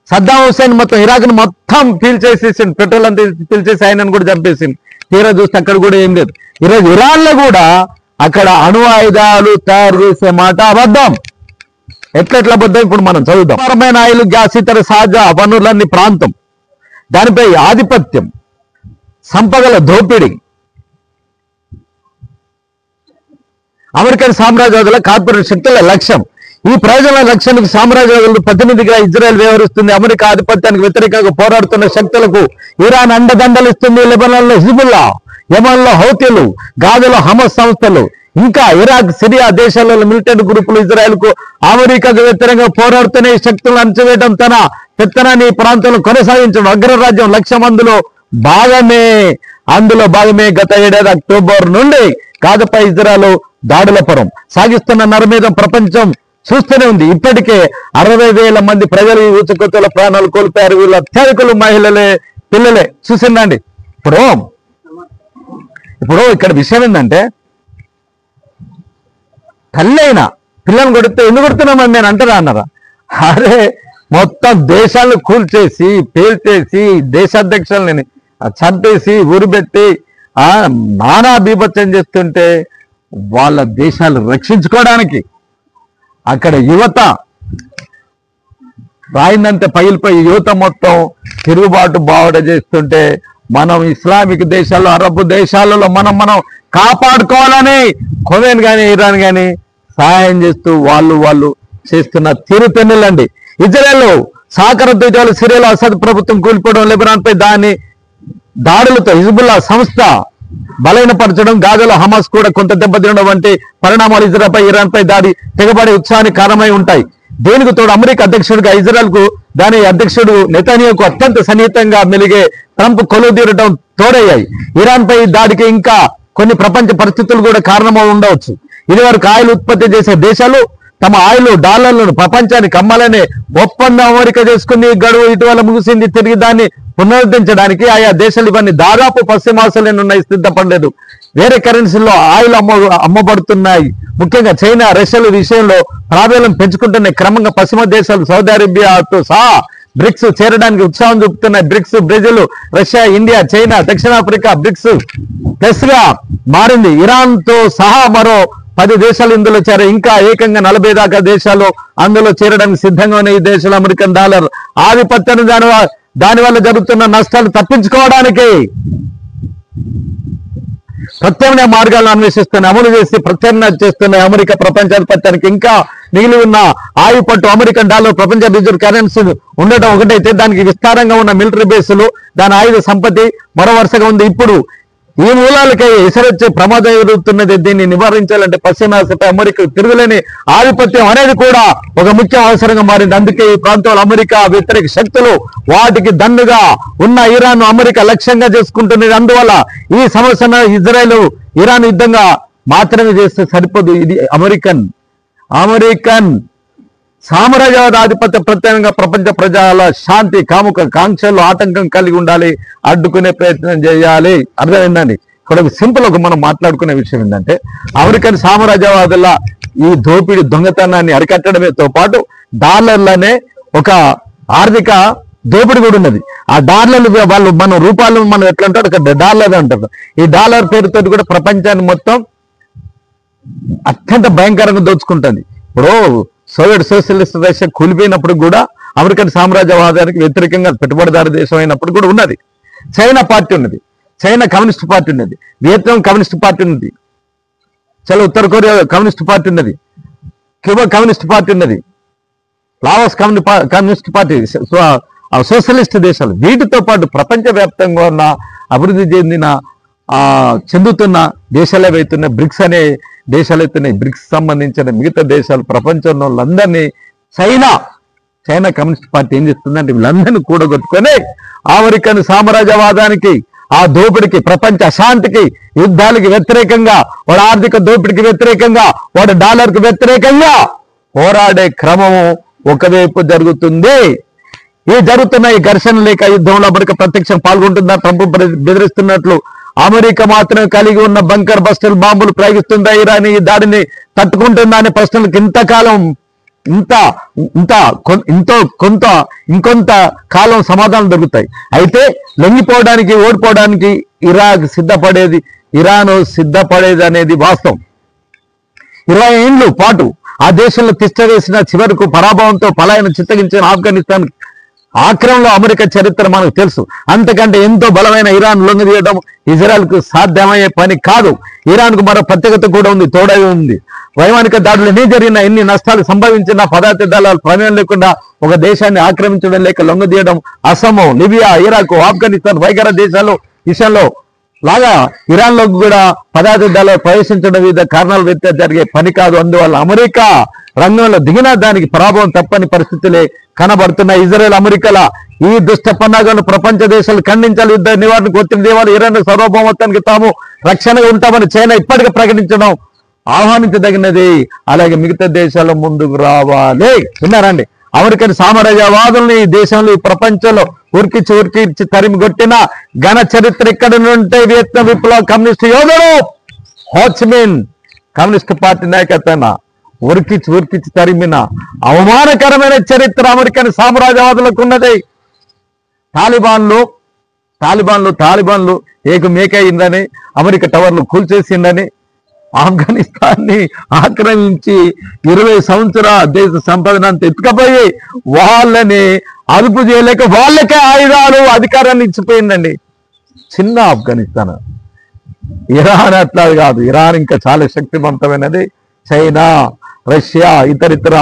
సద్దాం హుస్సేన్ మొత్తం ఇరాక్ను మొత్తం పీల్చేసేసిండు, పెట్రోల్ అంతా పీల్చేసి ఆయనను కూడా చంపేసింది. తీరా చూస్తే అక్కడ కూడా ఏం లేదు. ఈరోజు ఇరాన్లో కూడా అక్కడ అణు ఆయుధాలు తయారు చేసే మాట అబద్ధం. ఎట్లా అబద్ధం ఇప్పుడు మనం చదువుదాం. పరమైన ఆయిల్, గ్యాస్, ఇతర సహజ వనరులన్నీ ప్రాంతం, దానిపై ఆధిపత్యం, సంపదల దోపిడీ, అమెరికన్ సామ్రాజ్యవాదుల కార్పొరేట్ శక్తుల లక్ష్యం. ఈ ప్రయోజనాల లక్ష్యానికి సామ్రాజ్యవాదులు ప్రతినిధిగా ఇజ్రాయెల్ వ్యవహరిస్తుంది. అమెరికా ఆధిపత్యానికి వ్యతిరేకంగా పోరాడుతున్న శక్తులకు ఇరాన్ అండదండలు ఇస్తుంది. లెబనాన్లో హిజ్బుల్లా, యెమెన్లో హౌతీలు, గాజాలో హమస్ సంస్థలు, ఇంకా ఇరాక్, సిరియా దేశాలలో మిలిటెంట్ గ్రూపులు ఇజ్రాయెల్ కు అమెరికాకు వ్యతిరేకంగా పోరాడుతున్న ఈ శక్తులను అణచివేయడం, తన పెత్తనాన్ని ఈ ప్రాంతంలో కొనసాగించడం అగ్రరాజ్యం లక్ష్యం. అందులో భాగమే గత ఏడాది అక్టోబర్ నుండి గాజాపై ఇజ్రాయెల్ దాడుల పరం సాగిస్తున్న నరమేధం ప్రపంచం చూస్తూనే ఉంది. ఇప్పటికే 60,000 మంది ప్రజలు ఈ ఊచకొత్తల ప్రాణాలు కోల్పోయారు. వీళ్ళు అత్యధికులు మహిళలే, పిల్లలే. చూసిందండి. ఇప్పుడు ఇక్కడ విషయం ఏంటంటే, తల్లైనా పిల్లల్ని కొడితే ఎందుకు కొడుతున్నామని నేను అంటారా అన్నారా? అరే మొత్తం దేశాలను కూల్చేసి పేల్చేసి దేశాధ్యక్షులని చంపేసి ఊరిపెట్టి నానా బీభత్సం చేస్తుంటే వాళ్ళ దేశాలు రక్షించుకోవడానికి అక్కడ యువత రాయిందంటే పగిలిపోయి యువత మొత్తం తిరుగుబాటు బావడ చేస్తుంటే మనం ఇస్లామిక్ దేశాల్లో, అరబ్ దేశాలలో మనం కాపాడుకోవాలని ఖొమైనీ కానీ ఇరాన్ కానీ సహాయం చేస్తూ వాళ్ళు చేస్తున్న తీరుతెన్నులండి. ఇజ్రాయెల్ సహకారంతో ఇటీవల సిరియాలో అసద్ ప్రభుత్వం కూలిపోవడం, లెబనాన్ పై దాడులతో హిజ్బుల్లా సంస్థ బలహీనపరచడం, గాజాలో హమాస్ కూడా కొంత దెబ్బతినడం వంటి పరిణామాలు ఇరాన్ పై దాడి తెగబడే ఉత్సాహానికి కారణమై ఉంటాయి. దీనికి తోడు అమెరికా అధ్యక్షుడిగా ఇజ్రాయెల్ కు దాని అధ్యక్షుడు నెతన్యాహుకు అత్యంత సన్నిహితంగా మెలిగే ట్రంప్ కొలువుదీరడం తోడయ్యాయి. ఇరాన్ పై దాడికి ఇంకా కొన్ని ప్రపంచ పరిస్థితులు కూడా కారణమై ఉండవచ్చు. ఇదివరకు ఆయిల్ ఉత్పత్తి చేసే దేశాలు తమ ఆయిల్ డాలర్లను ప్రపంచానికి అమ్మాలనే ఒప్పందం అమెరికా చేసుకుంది. గడువు ఇటీవల ముగిసింది. తిరిగి దాన్ని పునరుద్ధరించడానికి ఆయా దేశాలు ఇవన్నీ దాదాపు పశ్చిమాసలేనున్నాయి, సిద్ధపడలేదు. వేరే కరెన్సీల్లో ఆయిల్ అమ్మబడుతున్నాయి. ముఖ్యంగా చైనా, రష్యాల విషయంలో ప్రాబల్యం పెంచుకుంటున్నాయి. క్రమంగా పశ్చిమ దేశాలు సౌదీ అరేబియాతో సహా బ్రిక్స్ చేరడానికి ఉత్సాహం చూపుతున్నాయి. Bricks Brazil, Russia, India, China, దక్షిణాఫ్రికా బ్రిక్స్ ప్లస్ గా మారింది. ఇరాన్ తో సహా మరో 10 దేశాలు ఇందులో చేరాయి. ఇంకా ఏకంగా 40 దాకా దేశాలు అందులో చేరడానికి సిద్ధంగా ఉన్న ఈ దేశాలు అమెరికన్ డాలర్ ఆధిపత్యాన్ని దానివల్ల జరుగుతున్న నష్టాలు తప్పించుకోవడానికి ప్రత్యామ్నాయ మార్గాలను అన్వేషిస్తున్న అమలు చేసి ప్రత్యామ్నాయం చేస్తున్న అమెరికా ప్రపంచాధిపత్యానికి ఇంకా మిగిలి ఉన్న ఆయుపట్టు అమెరికన్ డాలర్ ప్రపంచ రిజర్వ్ కరెన్సీ ఉండటం ఒకటైతే దానికి విస్తారంగా ఉన్న మిలిటరీ బేసులు దాని ఆయుధ సంపత్తి మరో వరుసగా ఉంది. ఇప్పుడు ఈ మూలాలకై ఎసరొచ్చే ప్రమాదం ఎదురుతున్నది. దీన్ని నివారించాలంటే పశ్చిమాసియాపై అమెరికా తిరుగులేని ఆధిపత్యం అనేది కూడా ఒక ముఖ్య అవసరంగా మారింది. అందుకే ఈ ప్రాంతంలో అమెరికా వ్యతిరేక శక్తులు వాటికి దన్నుగా ఉన్న ఇరాన్ అమెరికా లక్ష్యంగా చేసుకుంటున్నది. అందువల్ల ఈ సమస్యను ఇజ్రాయెల్ ఇరాన్ యుద్ధంగా మాత్రమే చేస్తే సరిపోదు. ఇది అమెరికన్ సామ్రాజ్యవాద ఆధిపత్య ప్రత్యేకంగా ప్రపంచ ప్రజల శాంతి కాముక కాంక్షలు ఆటంకం కలిగి ఉండాలి, అడ్డుకునే ప్రయత్నం చేయాలి. అర్థమైందండి. ఇక్కడ సింపుల్ ఒక మనం మాట్లాడుకునే విషయం ఏంటంటే అమెరికన్ సామ్రాజ్యవాదుల ఈ దోపిడీ దొంగతనాన్ని అరికట్టడమేతో పాటు డాలర్లనే ఒక ఆర్థిక దోపిడీ కూడా ఉన్నది. ఆ డాలర్లు వాళ్ళు మన రూపాయలు మనం ఎట్లా అంటారు ఒక డాలర్ అంటారు. ఈ డాలర్ పేరుతో కూడా ప్రపంచాన్ని మొత్తం అత్యంత భయంకరంగా దోచుకుంటుంది. ఇప్పుడు సోవియట్ సోషలిస్ట్ రష్యా కూలిపోయినప్పుడు కూడా అమెరికన్ సామ్రాజ్యవాదానికి వ్యతిరేకంగా పెట్టుబడిదారు దేశం అయినప్పుడు కూడా ఉన్నది. చైనా పార్టీ ఉన్నది, చైనా కమ్యూనిస్ట్ పార్టీ ఉన్నది, వియత్నాం కమ్యూనిస్ట్ పార్టీ ఉన్నది, ఉత్తర కొరియా కమ్యూనిస్ట్ పార్టీ ఉన్నది, క్యూబా కమ్యూనిస్ట్ పార్టీ ఉన్నది, లావోస్ కమ్యూనిస్ట్ పార్టీ, సోషలిస్ట్ దేశాలు. వీటితో పాటు ప్రపంచవ్యాప్తంగా ఉన్న అభివృద్ధి చెందుతున్న దేశాలు ఏవైతున్నాయి బ్రిక్స్ అనే దేశాలు అవుతున్నాయి. బ్రిక్స్ సంబంధించిన మిగతా దేశాలు ప్రపంచంలో వాళ్ళందరినీ చైనా కమ్యూనిస్ట్ పార్టీ ఏం చేస్తుందంటే వీళ్ళందరినీ కూడగొట్టుకొని అమెరికన్ సామ్రాజ్యవాదానికి ఆ దోపిడికి ప్రపంచ అశాంతికి యుద్ధాలకి వ్యతిరేకంగా వాడు ఆర్థిక దోపిడికి వ్యతిరేకంగా వాడు డాలర్కు వ్యతిరేకంగా పోరాడే క్రమము ఒకవైపు జరుగుతుంది. ఈ జరుగుతున్న ఈ ఘర్షణ లేక యుద్ధంలో అమెరికా ప్రత్యక్షం పాల్గొంటుందా ట్రంప్ బెదిరిస్తున్నట్లు అమెరికా మాత్రమే కలిగి ఉన్న బంకర్ బస్టర్ బాంబులు ప్రయోగిస్తుందా ఇరాన్ ఈ దాడిని తట్టుకుంటుందా అనే ప్రశ్నలకు ఇంకొంత కాలం సమాధానం దొరుకుతాయి. అయితే లొంగిపోవడానికి ఓడిపోవడానికి ఇరాన్ సిద్ధపడేది అనేది వాస్తవం. 20 ఏళ్ల పాటు ఆ దేశంలో తిష్టవేసిన చివరకు పరాభవంతో పలాయన చిత్తగించిన ఆఫ్ఘనిస్తాన్ ఆక్రమణలో అమెరికా చరిత్ర మనకు తెలుసు. అంతకంటే ఎంతో బలమైన ఇరాన్ లొంగిదీయడం ఇజ్రాయెల్ కు సాధ్యమయ్యే పని కాదు. ఇరాన్ కు మరో ప్రత్యేకత కూడా ఉంది, తోడై ఉంది. వైమానిక దాడులు ఎన్ని జరిగినా ఎన్ని నష్టాలు సంభవించినా పదార్థ దళాల ప్రమేయం లేకుండా ఒక దేశాన్ని ఆక్రమించడం లేక లొంగదీయడం అసంభవం. లిబియా, ఇరాక్, ఆఫ్ఘనిస్తాన్ వైగర దేశాలు విషయంలో లాగా ఇరాన్ లో కూడా పదార్థ దళాలు ప్రవేశించడం వివిధ కారణాల రీత్యా జరిగే పని కాదు. అందువల్ల అమెరికా రంగంలో దిగిన దానికి ప్రభావం తప్పని పరిస్థితులే కనబడుతున్నాయి. ఇజ్రాయెల్ అమెరికాల ఈ దుష్ట పన్నాగాలను ప్రపంచ దేశాలు ఖండించాలి, యుద్ధ నివారణకు ఒత్తిడి తేవాలి, ఇరాన్ సార్వభౌమత్వానికి తాము రక్షణగా ఉంటామని చైనా ఇప్పటికే ప్రకటించడం ఆహ్వానించదగినది. అలాగే మిగతా దేశాల ముందుకు రావాలి. విన్నారండి? అమెరికన్ సామ్రాజ్యవాదుల్ని ఈ దేశంలో ఈ ప్రపంచంలో ఉరికిచ్చి తరిమి కొట్టిన ఘన చరిత్ర ఇక్కడ నుండి వియత్నాం విప్లవ కమ్యూనిస్ట్ యోధుడు హోచిమిన్ కమ్యూనిస్ట్ పార్టీ నాయకత్వాన ఉరికిచ్చి తరిమిన అవమానకరమైన చరిత్ర అమెరికన్ సామ్రాజ్యవాదులకు ఉన్నది. తాలిబాన్లు ఏకమేకయిందని అమెరికా టవర్లు కూల్చేసిందని ఆఫ్ఘనిస్తాన్ని ఆక్రమించి 20 సంవత్సరాల దేశ సంపదన అంతా ఎత్తుకపోయి వాళ్ళని అదుపు చేయలేక వాళ్ళకే ఆయుధాలు అధికారాన్ని ఇచ్చిపోయిందండి. చిన్న ఆఫ్ఘనిస్తాన్. ఇరాన్ అట్లా కాదు. ఇరాన్ ఇంకా చాలా శక్తివంతమైనది. చైనా, రష్యా, ఇతరితర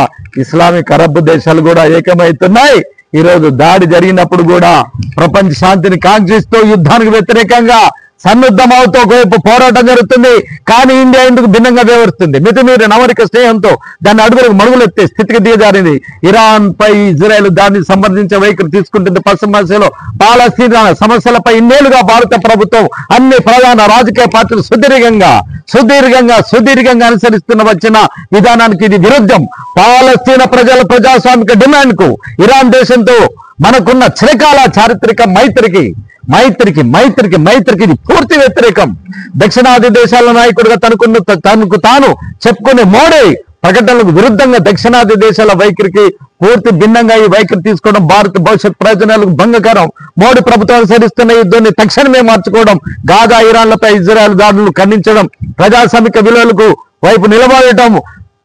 ఇస్లామిక్ అరబ్ దేశాలు కూడా ఏకమవుతున్నాయి. ఈరోజు దాడి జరిగినప్పుడు కూడా ప్రపంచ శాంతిని కాంక్షిస్తూ యుద్ధానికి వ్యతిరేకంగా సన్నద్ధమవుతూ ఒకవైపు పోరాటం జరుగుతుంది. కానీ ఇండియా ఎందుకు భిన్నంగా వ్యవహరిస్తుంది? మితిమీరిన అమెరికా స్నేహంతో దాన్ని అడుగులకు మడుగులెత్తే స్థితికి దిగజారింది. ఇరాన్ పై ఇజ్రాయెల్ దాన్ని సంబంధించే వైఖరి తీసుకుంటుంది. పశ్చిమాసియాలో పాలస్తీనా సమస్యలపై ఇన్నేళ్లుగా భారత ప్రభుత్వం అన్ని ప్రధాన రాజకీయ పార్టీలు సుదీర్ఘంగా అనుసరిస్తున్న వచ్చిన విధానానికి ఇది విరుద్ధం. పాలస్తీనా ప్రజల ప్రజాస్వామిక డిమాండ్ కు ఇరాన్ దేశంతో మనకున్న చిరకాల చారిత్రక మైత్రికి ఇది పూర్తి వ్యతిరేకం. దక్షిణాది దేశాల నాయకుడిగా తనకు తాను చెప్పుకునే మోడీ ప్రకటనలకు విరుద్ధంగా దక్షిణాది దేశాల వైఖరికి పూర్తి భిన్నంగా ఈ వైఖరి తీసుకోవడం భారత భవిష్యత్ ప్రయోజనాలకు భంగకరం. మోడీ ప్రభుత్వం అనుసరిస్తున్న యుద్ధాన్ని తక్షణమే మార్చుకోవడం, గాజా ఇరాన్లపై ఇజ్రాయెల్ దాడులు ఖండించడం, ప్రజాస్వామిక విలువలకు వైపు నిలబడటం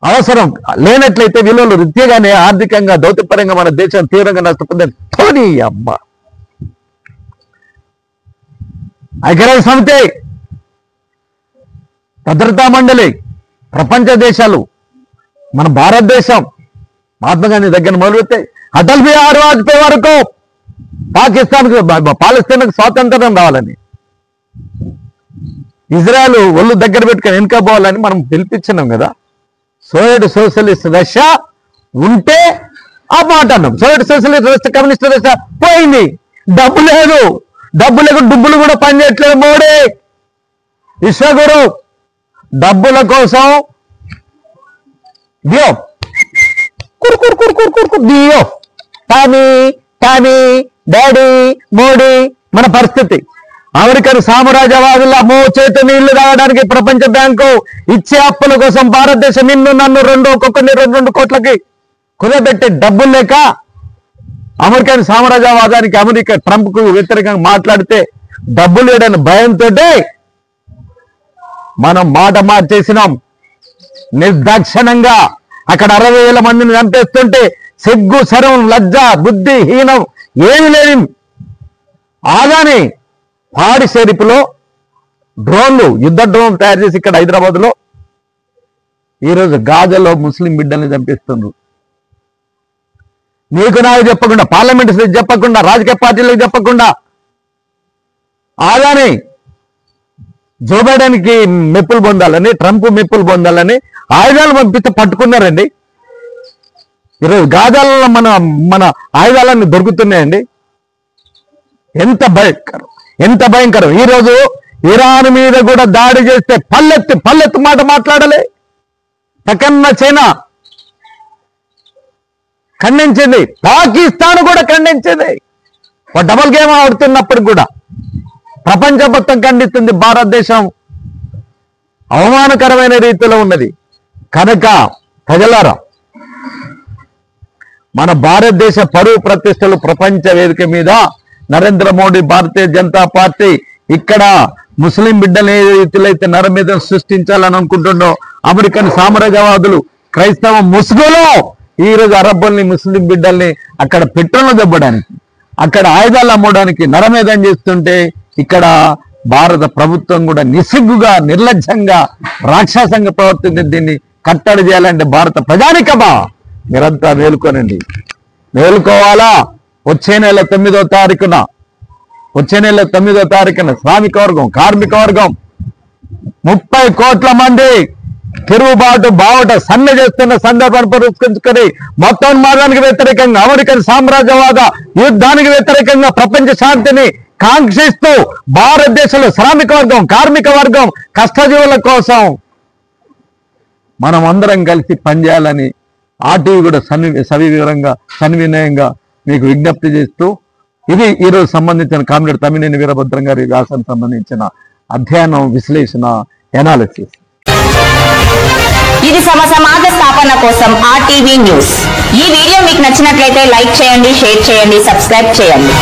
అవసరం. లేనట్లయితే విలువలు రీత్యాగానే ఆర్థికంగా దౌత్యపరంగా మన దేశం తీవ్రంగా నష్టపోతుంది. ధోని అమ్మ ఐక్యరాజ్య సమితి, భద్రతా మండలి, ప్రపంచ దేశాలు, మన భారతదేశం మహాత్మా గాంధీ దగ్గర మొదలుపెట్టే అటల్ బిహారీ వాజ్పేయి వరకు పాలస్తీన్కు స్వాతంత్రం రావాలని, ఇజ్రాయెల్ ఒళ్ళు దగ్గర పెట్టుకొని వెనుక పోవాలని మనం పిలిపించినాం కదా. సోవియట్ సోషలిస్ట్ రష్యా ఉంటే ఆ మాట అన్నాం. Soviet socialist Russia, communist Russia పోయింది. డబ్బు లేదు, డబ్బు లేక డుబ్బులు కూడా పనిచేయట్లేదు. మోడీ విశ్వగురు డబ్బుల కోసం దియో దియో టామీ టామీ డాడీ మోడీ. మన పరిస్థితి అమెరికన్ సామ్రాజ్యవాదుల చేత నీళ్లు తాగడానికి ప్రపంచ బ్యాంకు ఇచ్చే అప్పుల కోసం భారతదేశం నిన్ను నన్ను ఒక్కొక్కరిని 2 కోట్లకి కుదబెట్టి డబ్బులు లేక అమెరికన్ సామ్రాజ్యవాదానికి అమెరికా ట్రంప్ కు వ్యతిరేకంగా మాట్లాడితే డబ్బులు లేడని భయంతో మనం మాట మార్చేసినాం. నిర్దాక్షిణంగా అక్కడ 60,000 మందిని చంపేస్తుంటే సిగ్గు శరం లజ్జ బుద్ధి హీనం ఏమి లేని ఆదాని పాడి సేరిపులో డ్రోన్లు, యుద్ధ డ్రోన్లు తయారు చేసి ఇక్కడ హైదరాబాద్ లో ఈరోజు గాజాలో ముస్లిం బిడ్డల్ని చంపిస్తున్నారు. నీకు నాకు చెప్పకుండా, పార్లమెంట్ చెప్పకుండా, రాజకీయ పార్టీలకు చెప్పకుండా ఆదాని జో బైడెన్కి మెప్పులు పొందాలని, ట్రంప్ మెప్పులు పొందాలని ఆయుధాలు పంపిస్తే పట్టుకున్నారండి. ఈరోజు గాజాలలో మన ఆయుధాలన్నీ దొరుకుతున్నాయండి. ఎంత భయంకరం. ఈరోజు ఇరాన్ మీద కూడా దాడి చేస్తే పల్లెత్తు మాట మాట్లాడలే. పక్కన చైనా ఖండించింది, పాకిస్తాన్ కూడా ఖండించింది. ఒక డబల్ గేమ్ ఆడుతున్నప్పుడు కూడా ప్రపంచం మొత్తం ఖండిస్తుంది. భారతదేశం అవమానకరమైన రీతిలో ఉన్నది. కనుక ప్రజలారా, మన భారతదేశ పరువు ప్రతిష్టలు ప్రపంచ వేదిక మీద నరేంద్ర మోడీ, భారతీయ జనతా పార్టీ ఇక్కడ ముస్లిం బిడ్డలు ఏ రీతిలో అయితే నరమేధం సృష్టించాలని అనుకుంటుండో, అమెరికన్ సామ్రాజ్యవాదులు క్రైస్తవ ముసుగులో ఈరోజు అరబ్బుల్ని, ముస్లిం బిడ్డల్ని అక్కడ పెట్రోల్ దెబ్బడానికి, అక్కడ ఆయుధాలు అమ్మడానికి నరమేధం చేస్తుంటే ఇక్కడ భారత ప్రభుత్వం కూడా నిస్సిగ్గుగా, నిర్లజ్జంగా, రాక్షసంగా ప్రవర్తించి దీన్ని కట్టడి చేయాలంటే భారత ప్రజానికమా మీరంతా మేలుకోనండి. మేలుకోవాలా. వచ్చే నెల 9వ తారీఖున శ్రామిక వర్గం, కార్మిక వర్గం 30 కోట్ల మంది తిరుగుబాటు బావుట సమ్మె చేస్తున్న సందర్భాన్ని పురస్కరించుకొని మొత్తం వ్యతిరేకంగా, అమెరికన్ సామ్రాజ్యవాద యుద్ధానికి వ్యతిరేకంగా, ప్రపంచ శాంతిని కాంక్షిస్తూ భారతదేశంలో శ్రామిక వర్గం, కార్మిక వర్గం, కష్టజీవుల కోసం మనం అందరం కలిసి పనిచేయాలని ఆర్టీవీ కూడా సవినయంగా మీకు విజ్ఞప్తి చేస్తూ, ఇది ఈరోజు సంబంధించిన కామ్రేడ్ తమ్మినేని వీరభద్రం గారి వ్యాసానికి సంబంధించిన అధ్యయనం, విశ్లేషణ, ఎనాలిసిస్. ఇది సమాజ స్థాపన కోసం ఆర్టీవీ న్యూస్. ఈ వీడియో మీకు నచ్చినట్లయితే లైక్ చేయండి, షేర్ చేయండి, సబ్స్క్రైబ్ చేయండి.